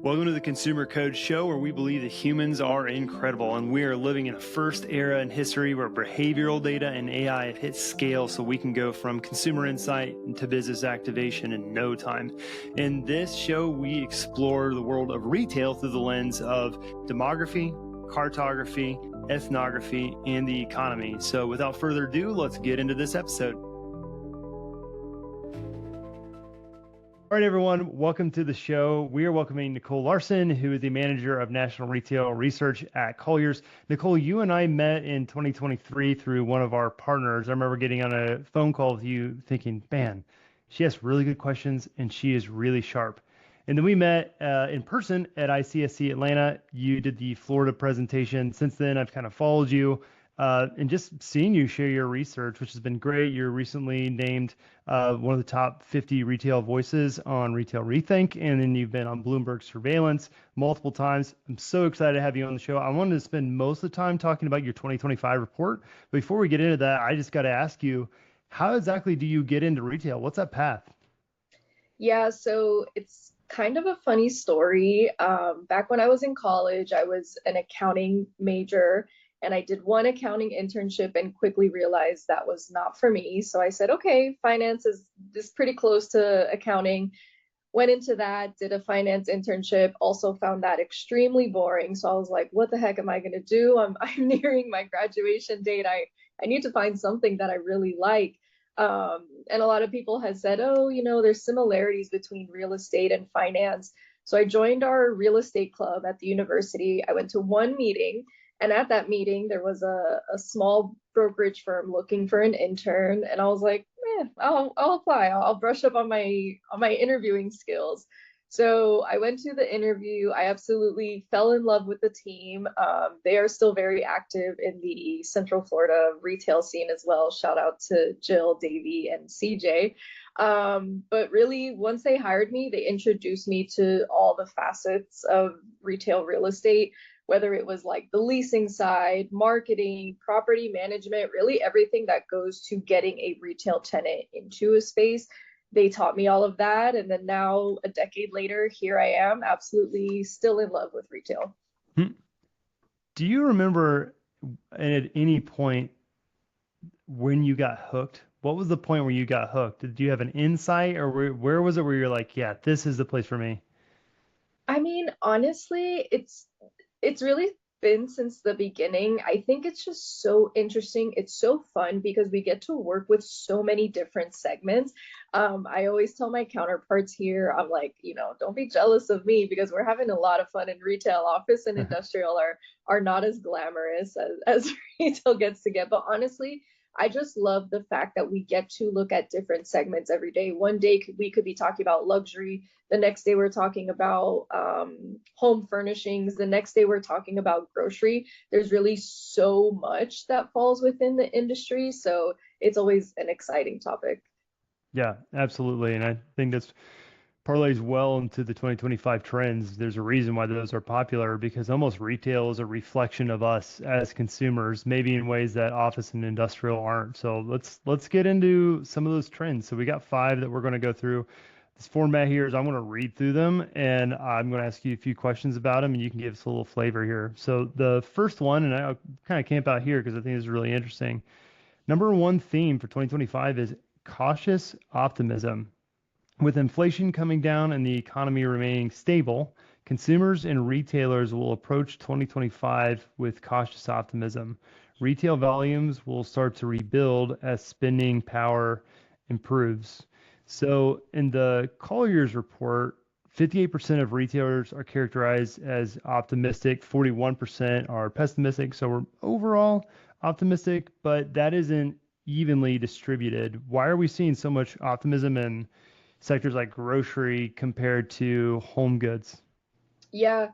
Welcome to the Consumer Code Show, where we believe that humans are incredible and we are living in a first era in history where behavioral data and AI have hit scale so we can go from consumer insight to business activation in no time. In this show, we explore the world of retail through the lens of demography, cartography, ethnography, and the economy. So without further ado, let's get into this episode. All right, everyone, welcome to the show. We are welcoming Nicole Larson, who is the manager of national retail research at Colliers. Nicole, you and I met in 2023 through one of our partners. I remember getting on a phone call with you thinking, man, she asks really good questions and she is really sharp. And then we met in person at ICSC Atlanta. You did the Florida presentation. Since then, I've kind of followed you and just seeing you share your research, which has been great. You're recently named one of the top 50 retail voices on Retail Rethink, and then you've been on Bloomberg Surveillance multiple times. I'm so excited to have you on the show. I wanted to spend most of the time talking about your 2025 report. But before we get into that, I just got to ask you, how exactly do you get into retail? What's that path? Yeah, so it's kind of a funny story. Back when I was in college, I was an accounting major and I did one accounting internship and quickly realized that was not for me. So I said, okay, finance is pretty close to accounting. Went into that, did a finance internship, also found that extremely boring. So I was like, what the heck am I going to do? I'm nearing my graduation date. I need to find something that I really like. And a lot of people had said, oh, there's similarities between real estate and finance. So I joined our real estate club at the university. I went to one meeting, and at that meeting, there was a small brokerage firm looking for an intern. And I was like, I'll apply. I'll brush up on my interviewing skills. So I went to the interview. I absolutely fell in love with the team. They are still very active in the Central Florida retail scene as well. Shout out to Jill, Davey, and CJ. But really, once they hired me, they introduced me to all the facets of retail real estate, whether it was like the leasing side, marketing, property management, really everything that goes to getting a retail tenant into a space. They taught me all of that. And then now, a decade later, here I am, absolutely still in love with retail. Do you remember at any point when you got hooked? What was the point where you got hooked? Did you have an insight, or where was it where you're like, yeah, this is the place for me? I mean, honestly, it's really been since the beginning. I think it's just so interesting. It's so fun because we get to work with so many different segments. I always tell my counterparts here, I'm like, don't be jealous of me because we're having a lot of fun in retail. Office and industrial are not as glamorous as retail gets to get. But honestly, I just love the fact that we get to look at different segments every day. One day we could be talking about luxury. The next day we're talking about home furnishings. The next day we're talking about grocery. There's really so much that falls within the industry. So it's always an exciting topic. Yeah, absolutely. And I think that's parlays well into the 2025 trends. There's a reason why those are popular because almost retail is a reflection of us as consumers, maybe in ways that office and industrial aren't. So let's get into some of those trends. So we got five that we're going to go through. This format here is I'm going to read through them and I'm going to ask you a few questions about them and you can give us a little flavor here. So the first one, and I'll kind of camp out here because I think this is really interesting. Number one theme for 2025 is cautious optimism. With inflation coming down and the economy remaining stable, consumers and retailers will approach 2025 with cautious optimism. Retail volumes will start to rebuild as spending power improves. So, in the Colliers report, 58% of retailers are characterized as optimistic, 41% are pessimistic. So, we're overall optimistic, but that isn't evenly distributed. Why are we seeing so much optimism in sectors like grocery compared to home goods? Yeah.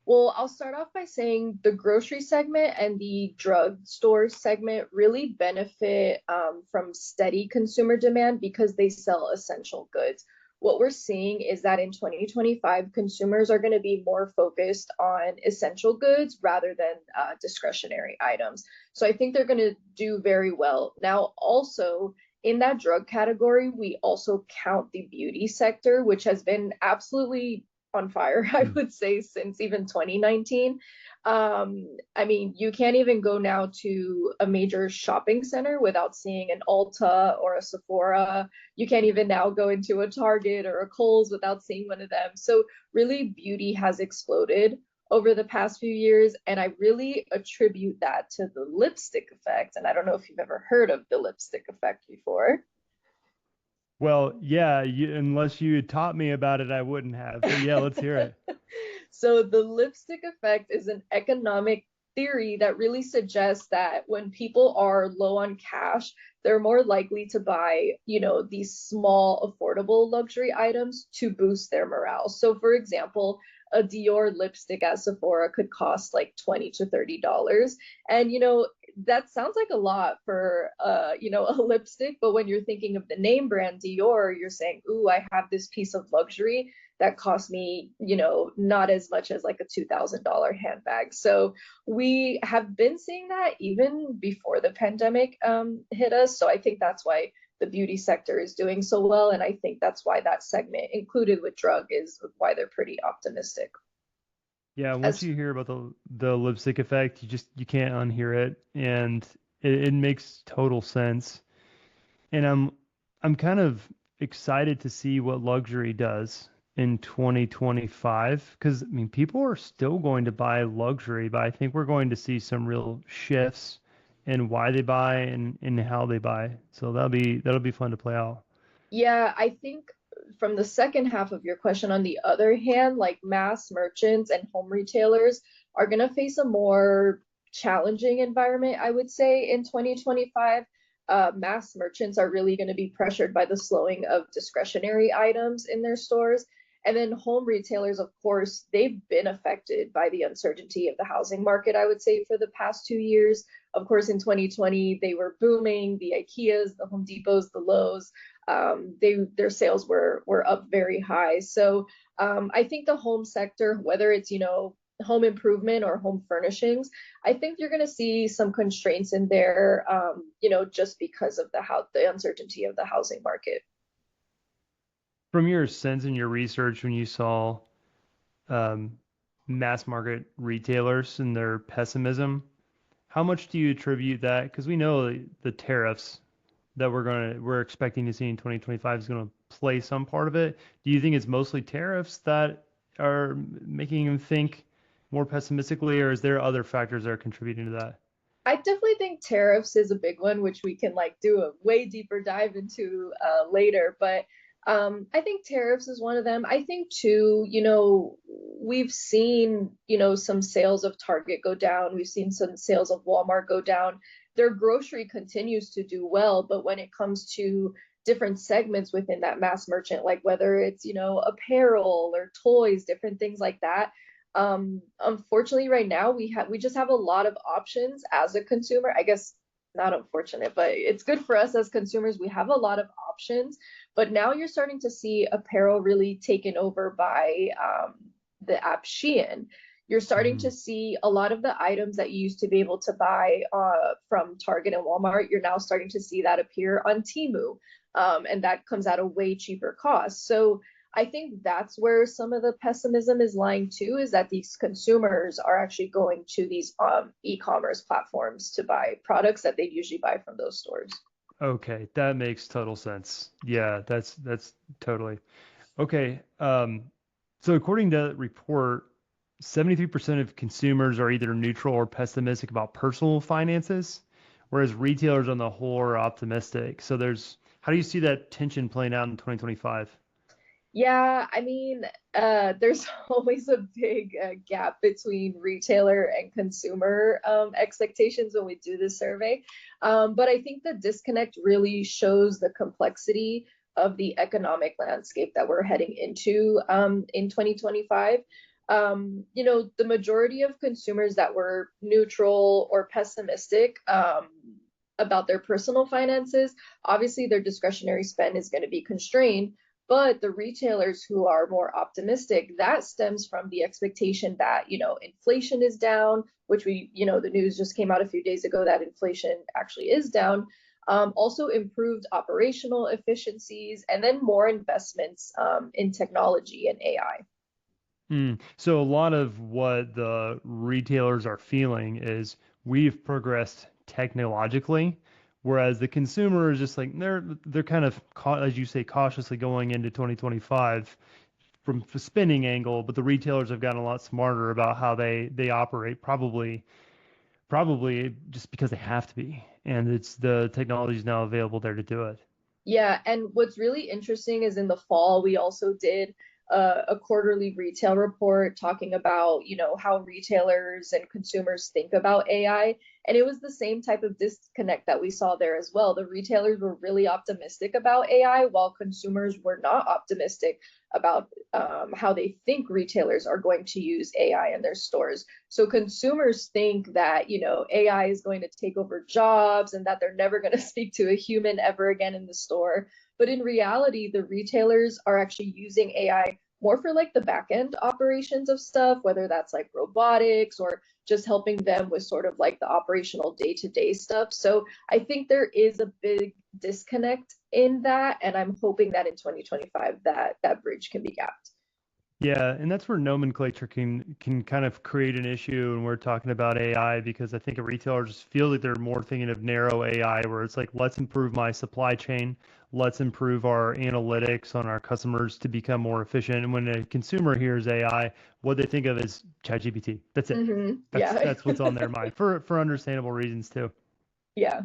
Well, I'll start off by saying the grocery segment and the drugstore segment really benefit from steady consumer demand because they sell essential goods. What we're seeing is that in 2025, consumers are going to be more focused on essential goods rather than discretionary items. So I think they're going to do very well. Now, also, in that drug category, we also count the beauty sector, which has been absolutely on fire, I Hmm. would say, since even 2019. I mean, you can't even go now to a major shopping center without seeing an Ulta or a Sephora. You can't even now go into a Target or a Kohl's without seeing one of them. So really, beauty has exploded over the past few years, and I really attribute that to the lipstick effect. And I don't know if you've ever heard of the lipstick effect before. Well, yeah, unless you had taught me about it, I wouldn't have. But yeah, let's hear it. So the lipstick effect is an economic theory that really suggests that when people are low on cash, they're more likely to buy, these small, affordable luxury items to boost their morale. So, for example, a Dior lipstick at Sephora could cost like $20 to $30. And, that sounds like a lot for, a lipstick. But when you're thinking of the name brand Dior, you're saying, ooh, I have this piece of luxury that cost me, not as much as like a $2,000 handbag. So we have been seeing that even before the pandemic hit us. So I think that's why the beauty sector is doing so well. And I think that's why that segment included with drug is why they're pretty optimistic. Yeah, once As you hear about the lipstick effect, you can't unhear it, and it makes total sense. And I'm kind of excited to see what luxury does in 2025 because I mean people are still going to buy luxury, but I think we're going to see some real shifts in why they buy and how they buy. So that'll be fun to play out. Yeah, I think from the second half of your question, on the other hand, like mass merchants and home retailers are going to face a more challenging environment, I would say, in 2025. Mass merchants are really going to be pressured by the slowing of discretionary items in their stores. And then home retailers, of course, they've been affected by the uncertainty of the housing market, I would say, for the past 2 years. Of course, in 2020, they were booming, the IKEAs, the Home Depots, the Lowe's, their sales were up very high. So I think the home sector, whether it's home improvement or home furnishings, I think you're going to see some constraints in there, just because of the uncertainty of the housing market. From your sense in your research when you saw um, mass market retailers and their pessimism, how much do you attribute that? Because we know the tariffs that we're expecting to see in 2025 is going to play some part of it. Do you think it's mostly tariffs that are making them think more pessimistically, or is there other factors that are contributing to that? I definitely think tariffs is a big one, which we can like do a way deeper dive into later. But I think tariffs is one of them. I think too, we've seen, some sales of Target go down. We've seen some sales of Walmart go down. Their grocery continues to do well, but when it comes to different segments within that mass merchant, like whether it's, apparel or toys, different things like that, unfortunately right now we just have a lot of options as a consumer. I guess not unfortunate, but it's good for us as consumers. We have a lot of options, but now you're starting to see apparel really taken over by the app Shein. You're starting to Mhm. see a lot of the items that you used to be able to buy from Target and Walmart. You're now starting to see that appear on Temu, and that comes at a way cheaper cost. So I think that's where some of the pessimism is lying too, is that these consumers are actually going to these e-commerce platforms to buy products that they'd usually buy from those stores. Okay, that makes total sense. Yeah, that's totally. Okay. So according to the report, 73% of consumers are either neutral or pessimistic about personal finances, whereas retailers on the whole are optimistic. So how do you see that tension playing out in 2025? Yeah, I mean, there's always a big gap between retailer and consumer expectations when we do this survey. But I think the disconnect really shows the complexity of the economic landscape that we're heading into in 2025. The majority of consumers that were neutral or pessimistic about their personal finances, obviously their discretionary spend is going to be constrained. But the retailers who are more optimistic, that stems from the expectation that, inflation is down, which the news just came out a few days ago that inflation actually is down. Also improved operational efficiencies, and then more investments in technology and AI. So a lot of what the retailers are feeling is we've progressed technologically, whereas the consumer is just like they're kind of as you say cautiously going into 2025 from a spending angle, but the retailers have gotten a lot smarter about how they operate, probably just because they have to be, and it's the technology is now available there to do it. Yeah, and what's really interesting is in the fall, we also did a quarterly retail report talking about, how retailers and consumers think about AI. And it was the same type of disconnect that we saw there as well. The retailers were really optimistic about AI, while consumers were not optimistic about how they think retailers are going to use AI in their stores. So consumers think that, AI is going to take over jobs and that they're never going to speak to a human ever again in the store. But in reality, the retailers are actually using AI more for like the back end operations of stuff, whether that's like robotics or just helping them with sort of like the operational day to day stuff. So I think there is a big disconnect in that. And I'm hoping that in 2025 that bridge can be gapped. Yeah, and that's where nomenclature can kind of create an issue when we're talking about AI because I think a retailer just feels like they're more thinking of narrow AI where it's like let's improve my supply chain, let's improve our analytics on our customers to become more efficient. And when a consumer hears AI, what they think of is ChatGPT. That's it. That's Yeah. that's what's on their mind for understandable reasons too. Yeah.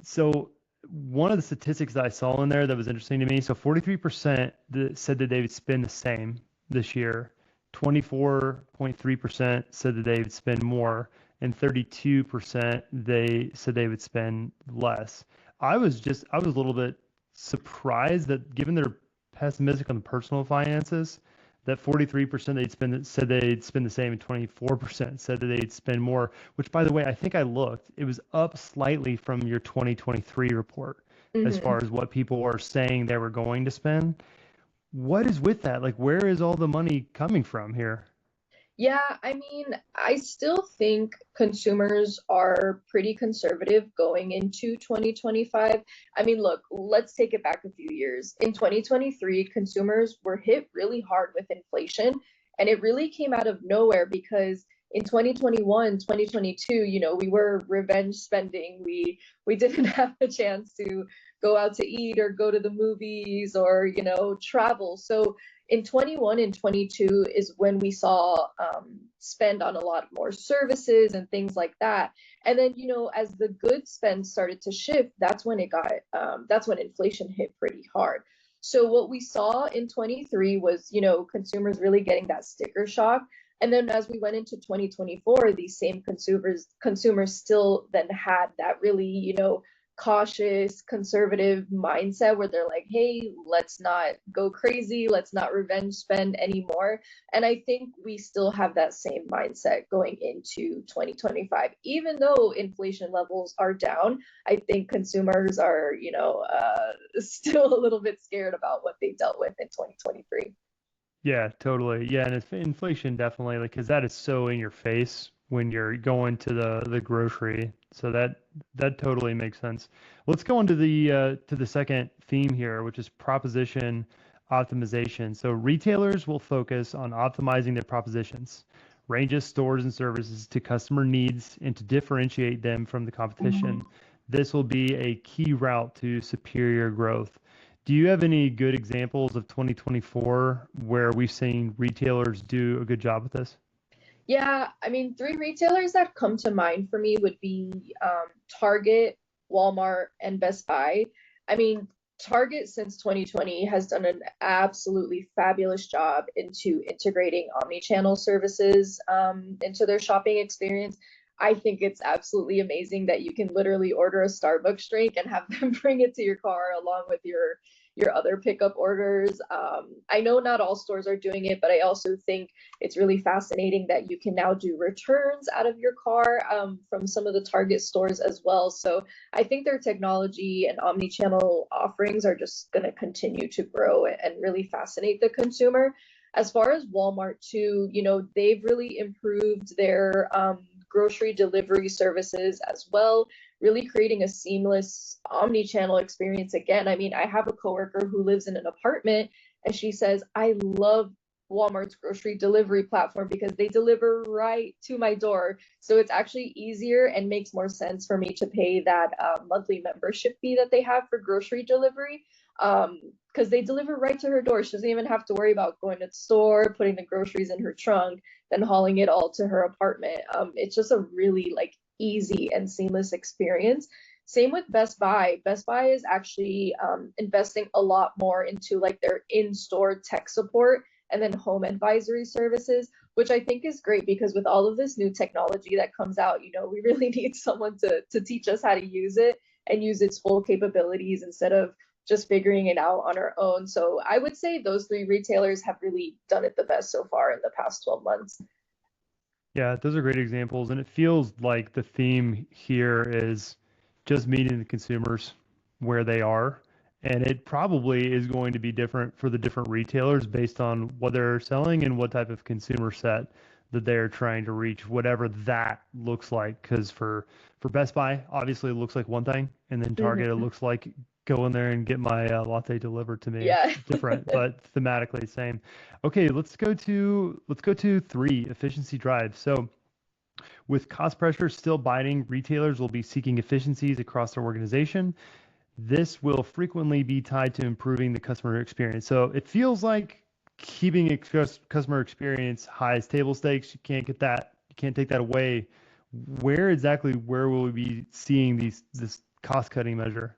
So one of the statistics that I saw in there that was interesting to me, so 43% said that they would spend the same this year, 24.3% said that they would spend more, and 32% they said they would spend less. I was a little bit surprised that given their pessimistic on the personal finances, that 43% said they'd spend the same and 24% said that they'd spend more, which by the way, I think I looked, it was up slightly from your 2023 report as far hmm as what people are saying they were going to spend. What is with that? Like, where is all the money coming from here? Yeah, I mean, I still think consumers are pretty conservative going into 2025. I mean, look, let's take it back a few years. In 2023, consumers were hit really hard with inflation, and it really came out of nowhere because in 2021, 2022, we were revenge spending. We didn't have a chance to go out to eat or go to the movies or, travel. So in 21 and 22 is when we saw spend on a lot more services and things like that. And then, as the goods spend started to shift, that's when inflation hit pretty hard. So what we saw in 23 was, consumers really getting that sticker shock. And then as we went into 2024, these same consumers still then had that really, cautious, conservative mindset where they're like, hey, let's not go crazy, let's not revenge spend anymore. And I think we still have that same mindset going into 2025. Even though inflation levels are down, I think consumers are, still a little bit scared about what they dealt with in 2023. Yeah, totally. Yeah, and it's inflation definitely, like, because that is so in your face when you're going to the grocery. So that totally makes sense. Let's go on to the second theme here, which is proposition optimization. So retailers will focus on optimizing their propositions, ranges, stores, and services to customer needs, and to differentiate them from the competition. This will be a key route to superior growth. Do you have any good examples of 2024 where we've seen retailers do a good job with this? Yeah, I mean, three retailers that come to mind for me would be Target, Walmart, and Best Buy. I mean, Target since 2020 has done an absolutely fabulous job into integrating omni-channel services into their shopping experience. I think it's absolutely amazing that you can literally order a Starbucks drink and have them bring it to your car along with your other pickup orders. I know not all stores are doing it, but I also think it's really fascinating that you can now do returns out of your car from some of the Target stores as well. So I think their technology and omni-channel offerings are just going to continue to grow and really fascinate the consumer. As far as Walmart too, they've really improved their grocery delivery services as well, really creating a seamless omni-channel experience again. I mean, I have a coworker who lives in an apartment and she says, I love Walmart's grocery delivery platform because they deliver right to my door. So it's actually easier and makes more sense for me to pay that monthly membership fee that they have for grocery delivery. Because they deliver right to her door. She doesn't even have to worry about going to the store, putting the groceries in her trunk, then hauling it all to her apartment. It's just a really like easy and seamless experience. Same with Best Buy. Best Buy is actually investing a lot more into like their in-store tech support and then home advisory services, which I think is great because with all of this new technology that comes out, we really need someone to teach us how to use it and use its full capabilities instead of just figuring it out on our own. So I would say those three retailers have really done it the best so far in the past 12 months. Yeah, those are great examples. And it feels like the theme here is just meeting the consumers where they are. And it probably is going to be different for the different retailers based on what they're selling and what type of consumer set that they're trying to reach, whatever that looks like. Because for Best Buy, obviously it looks like one thing, and then Target, it Mhm. looks like go in there and get my latte delivered to me. Yeah. Different, but thematically same. Okay, let's go to three, efficiency drive. So with cost pressure still biting, retailers will be seeking efficiencies across their organization. This will frequently be tied to improving the customer experience. So it feels like keeping customer experience high is table stakes. You can't get that. You can't take that away. Where will we be seeing this cost cutting measure?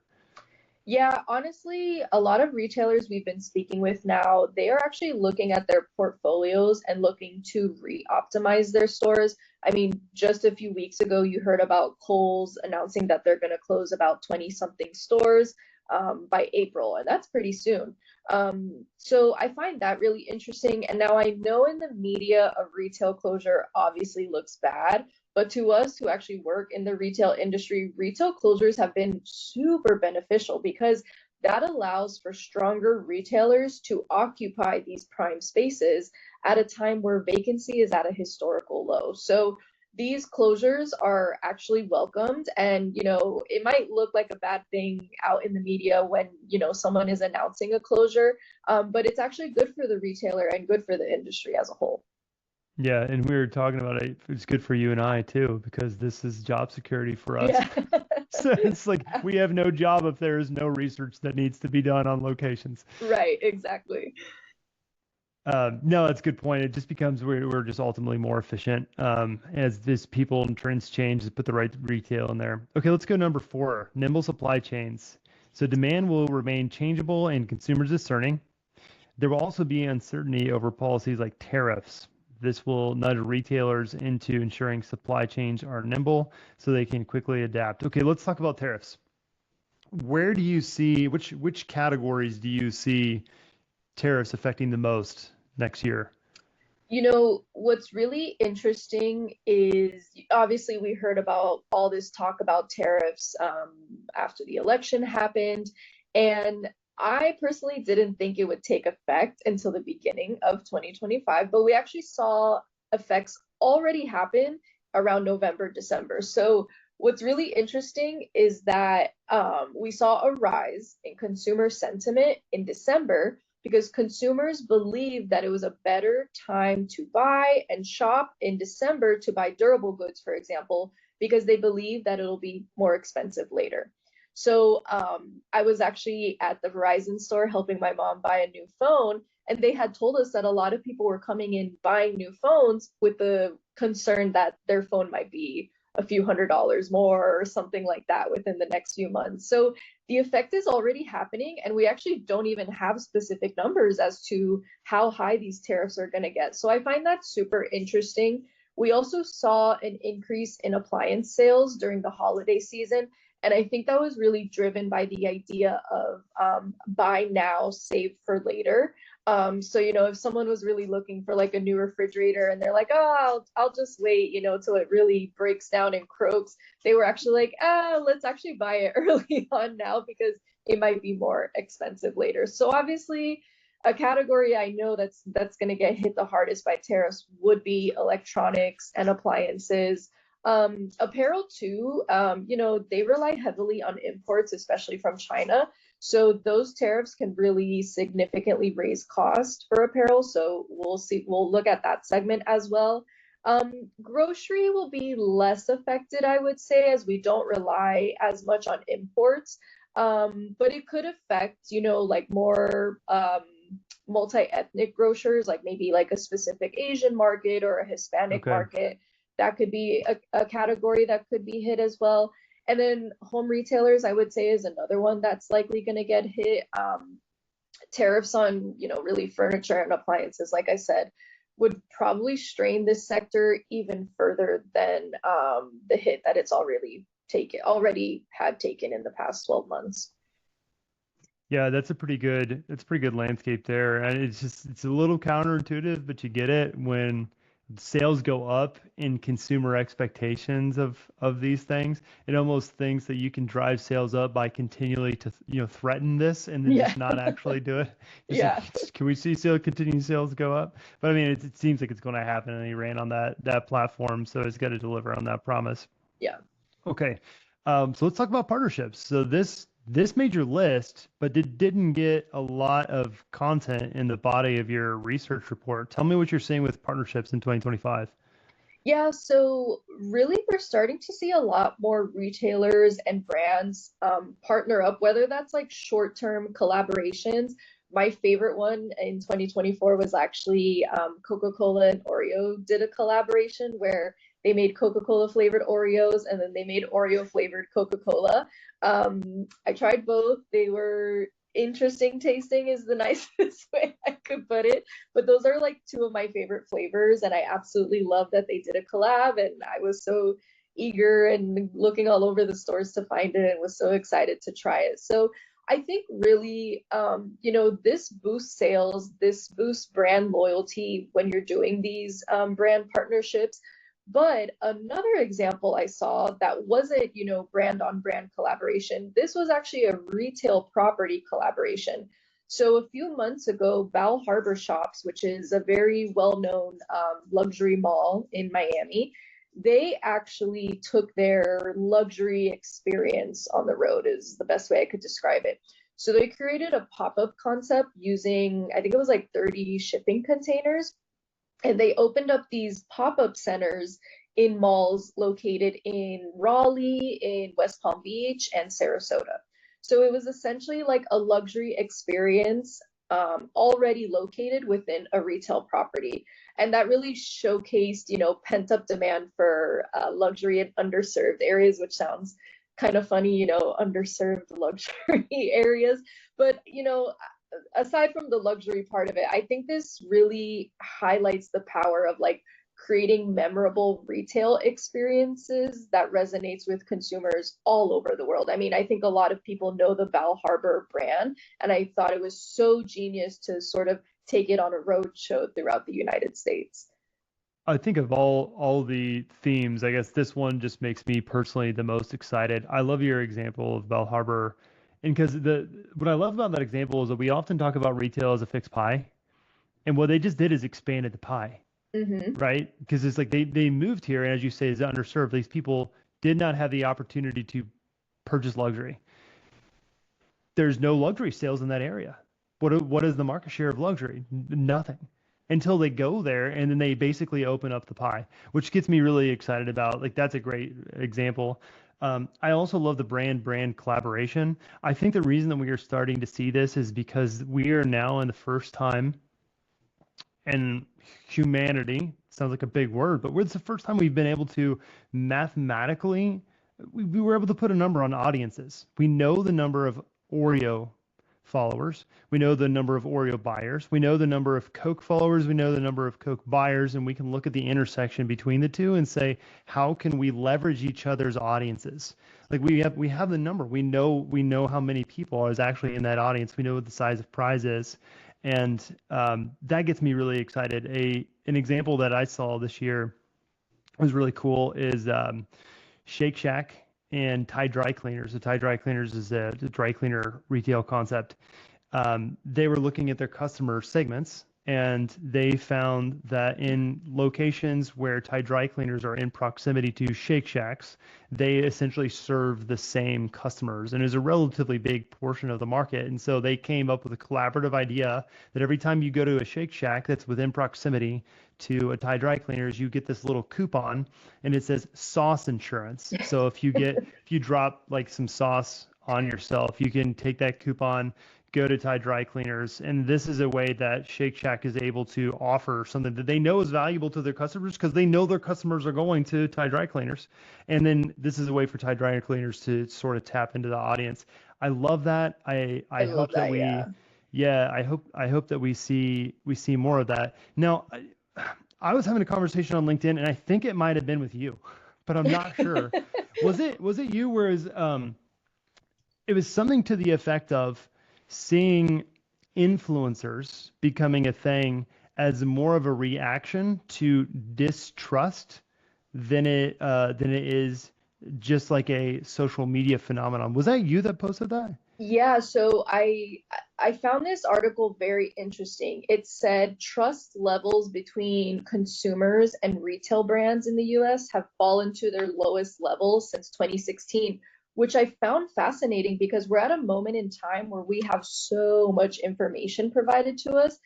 Yeah, honestly, a lot of retailers we've been speaking with now, they are actually looking at their portfolios and looking to re-optimize their stores. I mean, just a few weeks ago, you heard about Kohl's announcing that they're going to close about 20 something stores by April, and that's pretty soon. So I find that really interesting. And now I know in the media, a retail closure obviously looks bad, but to us who actually work in the retail industry, retail closures have been super beneficial because that allows for stronger retailers to occupy these prime spaces at a time where vacancy is at a historical low. So these closures are actually welcomed, and it might look like a bad thing out in the media when someone is announcing a closure, but it's actually good for the retailer and good for the industry as a whole. Yeah, and we were talking about it. It's good for you and I too, because this is job security for us. Yeah. So it's like we have no job if there is no research that needs to be done on locations. Right, exactly. No, that's a good point. It just becomes we're just ultimately more efficient as this people and trends change to put the right retail in there. Okay, let's go number four, nimble supply chains. So demand will remain changeable and consumers discerning. There will also be uncertainty over policies like tariffs. This will nudge retailers into ensuring supply chains are nimble so they can quickly adapt. Okay, let's talk about tariffs. Where do you see which categories do you see tariffs affecting the most next year? What's really interesting is obviously we heard about all this talk about tariffs after the election happened. And I personally didn't think it would take effect until the beginning of 2025, but we actually saw effects already happen around November, December. So what's really interesting is that we saw a rise in consumer sentiment in December because consumers believed that it was a better time to buy and shop in December to buy durable goods, for example, because they believe that it'll be more expensive later. So I was actually at the Verizon store helping my mom buy a new phone, and they had told us that a lot of people were coming in buying new phones with the concern that their phone might be a few $100s more or something like that within the next few months. So the effect is already happening, and we actually don't even have specific numbers as to how high these tariffs are going to get. So I find that super interesting. We also saw an increase in appliance sales during the holiday season. And I think that was really driven by the idea of buy now, save for later. So if someone was really looking for like a new refrigerator and they're like, oh, I'll just wait, till it really breaks down and croaks, they were actually like, let's actually buy it early on now because it might be more expensive later. So obviously, a category I know that's going to get hit the hardest by tariffs would be electronics and appliances. Apparel too, they rely heavily on imports, especially from China. So those tariffs can really significantly raise cost for apparel. So we'll see, we'll look at that segment as well. Grocery will be less affected, I would say, as we don't rely as much on imports. But it could affect, like more multi-ethnic grocers, like maybe like a specific Asian market or a Hispanic Okay. market. That could be a category that could be hit as well. And then home retailers, I would say, is another one that's likely going to get hit. Tariffs on, really furniture and appliances, like I said, would probably strain this sector even further than the hit that it's already had taken in the past 12 months. Yeah, that's a pretty good landscape there. And it's a little counterintuitive, but you get it when sales go up in consumer expectations of these things. It almost thinks that you can drive sales up by continually to, threaten this and then Yeah, just not actually do it. It's like, yeah, can we see continuing sales go up? But I mean, it seems like it's going to happen, and he ran on that platform, so it's got to deliver on that promise. yeah. Okay. So let's talk about partnerships. So this made your list, but it didn't get a lot of content in the body of your research report. Tell me what you're seeing with partnerships in 2025. Yeah, so really we're starting to see a lot more retailers and brands partner up, whether that's like short-term collaborations. My favorite one in 2024 was actually Coca-Cola and Oreo did a collaboration where they made Coca-Cola flavored Oreos and then they made Oreo flavored Coca-Cola. I tried both. They were interesting tasting is the nicest way I could put it, but those are like two of my favorite flavors, and I absolutely love that they did a collab, and I was so eager and looking all over the stores to find it and was so excited to try it. So I think really, this boosts sales, this boosts brand loyalty when you're doing these brand partnerships. But another example I saw that wasn't, brand on brand collaboration, this was actually a retail property collaboration. So a few months ago, Bal Harbor Shops, which is a very well-known luxury mall in Miami, they actually took their luxury experience on the road, is the best way I could describe it. So they created a pop-up concept using, I think it was like 30 shipping containers, and they opened up these pop-up centers in malls located in Raleigh, in West Palm Beach, and Sarasota. So it was essentially like a luxury experience already located within a retail property. And that really showcased, pent-up demand for luxury in underserved areas, which sounds kind of funny, underserved luxury areas. But, aside from the luxury part of it, I think this really highlights the power of like creating memorable retail experiences that resonates with consumers all over the world. I mean, I think a lot of people know the Bal Harbor brand, and I thought it was so genius to sort of take it on a road show throughout the United States. I think of all the themes, I guess this one just makes me personally the most excited. I love your example of Bell Harbor, and because the what I love about that example is that we often talk about retail as a fixed pie, and what they just did is expanded the pie, Hmm. right? Because it's like they moved here, and as you say, is underserved. These people did not have the opportunity to purchase luxury. There's no luxury sales in that area. What is the market share of luxury? Nothing until they go there and then they basically open up the pie, which gets me really excited about. Like that's a great example. I also love the brand collaboration. I think the reason that we are starting to see this is because we are now in the first time in humanity, sounds like a big word, but it's the first time we've been able to mathematically, we were able to put a number on audiences. We know the number of Oreo followers. We know the number of Oreo buyers. We know the number of Coke followers. We know the number of Coke buyers, and we can look at the intersection between the two and say, how can we leverage each other's audiences? Like we have the number. We know how many people is actually in that audience. We know what the size of prize is, and that gets me really excited. An example that I saw this year was really cool is Shake Shack and Tide Dry Cleaners. The Tide Dry Cleaners is a dry cleaner retail concept. They were looking at their customer segments and they found that in locations where Tide dry cleaners are in proximity to Shake Shacks, they essentially serve the same customers and is a relatively big portion of the market. And so they came up with a collaborative idea that every time you go to a Shake Shack that's within proximity to a Tide dry cleaners, you get this little coupon and it says sauce insurance. So if you drop like some sauce on yourself, you can take that coupon, go to Tide Dry Cleaners, and this is a way that Shake Shack is able to offer something that they know is valuable to their customers because they know their customers are going to Tide Dry Cleaners, and then this is a way for Tide Dry Cleaners to sort of tap into the audience. I love that. I I love hope that that. Yeah. yeah, I hope that we see more of that. Now, I was having a conversation on LinkedIn, and I think it might have been with you, but I'm not sure. Was it you? Whereas it was something to the effect of seeing influencers becoming a thing as more of a reaction to distrust than it is just like a social media phenomenon. Was that you that posted that? Yeah, so I found this article very interesting. It said trust levels between consumers and retail brands in the US have fallen to their lowest levels since 2016, which I found fascinating because we're at a moment in time where we have so much information provided to us.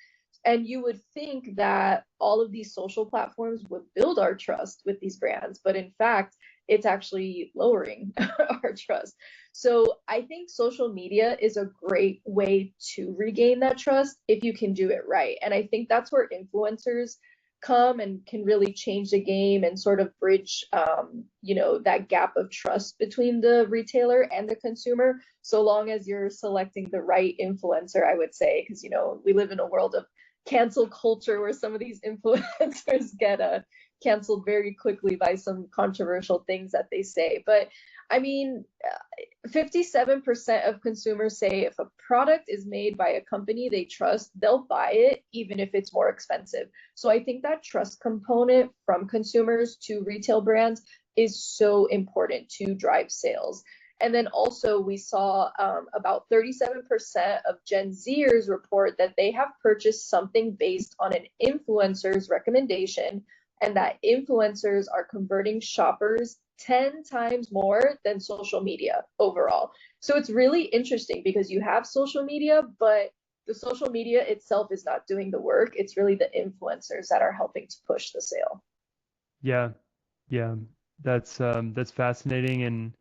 And you would think that all of these social platforms would build our trust with these brands, but in fact, it's actually lowering our trust. So I think social media is a great way to regain that trust if you can do it right. And I think that's where influencers come and can really change the game and sort of bridge, that gap of trust between the retailer and the consumer. So long as you're selecting the right influencer, I would say, because we live in a world of cancel culture where some of these influencers get canceled very quickly by some controversial things that they say. But I mean, 57% of consumers say if a product is made by a company they trust, they'll buy it even if it's more expensive. So I think that trust component from consumers to retail brands is so important to drive sales. And then also, we saw about 37% of Gen Zers report that they have purchased something based on an influencer's recommendation, and that influencers are converting shoppers 10 times more than social media overall. So it's really interesting because you have social media, but the social media itself is not doing the work. It's really the influencers that are helping to push the sale. Yeah, yeah, that's fascinating, and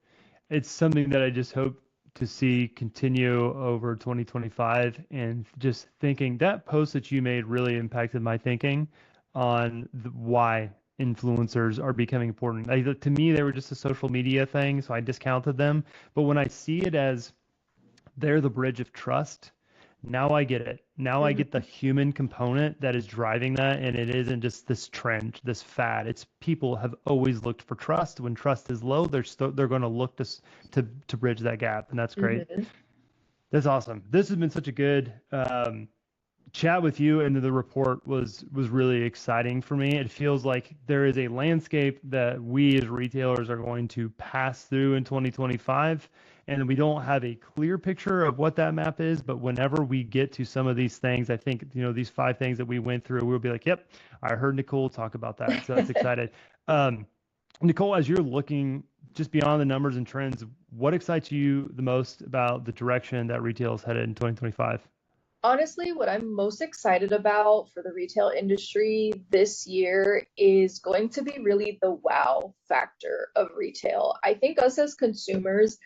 it's something that I just hope to see continue over 2025. And just thinking that post that you made really impacted my thinking on why influencers are becoming important. Like, to me, they were just a social media thing, so I discounted them. But when I see it as they're the bridge of trust, now I get it. Now I get the Mhm. human component that is driving that, and it isn't just this trend, this fad. It's people have always looked for trust. When trust is low, they're going to look to bridge that gap, and that's great. Mhm. That's awesome. This has been such a good chat with you, and the report was really exciting for me. It feels like there is a landscape that we as retailers are going to pass through in 2025, and we don't have a clear picture of what that map is. But whenever we get to some of these things, I think these five things that we went through, we'll be like, "Yep, I heard Nicole talk about that." So that's excited. Um, Nicole, as you're looking just beyond the numbers and trends, what excites you the most about the direction that retail is headed in 2025? Honestly, what I'm most excited about for the retail industry this year is going to be really the wow factor of retail. I think us as consumers,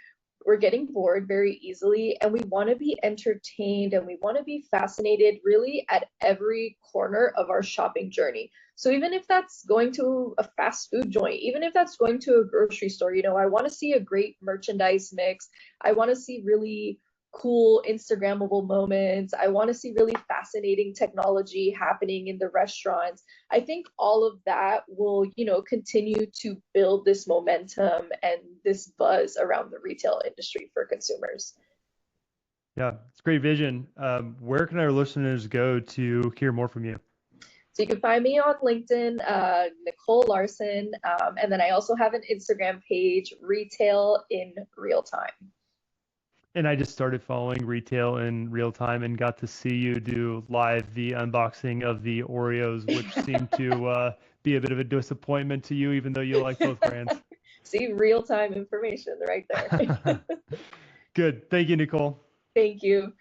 we're getting bored very easily and we want to be entertained and we want to be fascinated really at every corner of our shopping journey. So even if that's going to a fast food joint, even if that's going to a grocery store, I want to see a great merchandise mix. I want to see really cool Instagrammable moments. I want to see really fascinating technology happening in the restaurants. I think all of that will, continue to build this momentum and this buzz around the retail industry for consumers. Yeah, it's great vision. Where can our listeners go to hear more from you? So you can find me on LinkedIn, Nicole Larson, and then I also have an Instagram page, Retail in Real Time. And I just started following retail in real time and got to see you do live the unboxing of the Oreos, which seemed to be a bit of a disappointment to you, even though you like both brands. See, real time information right there. Good. Thank you, Nicole. Thank you.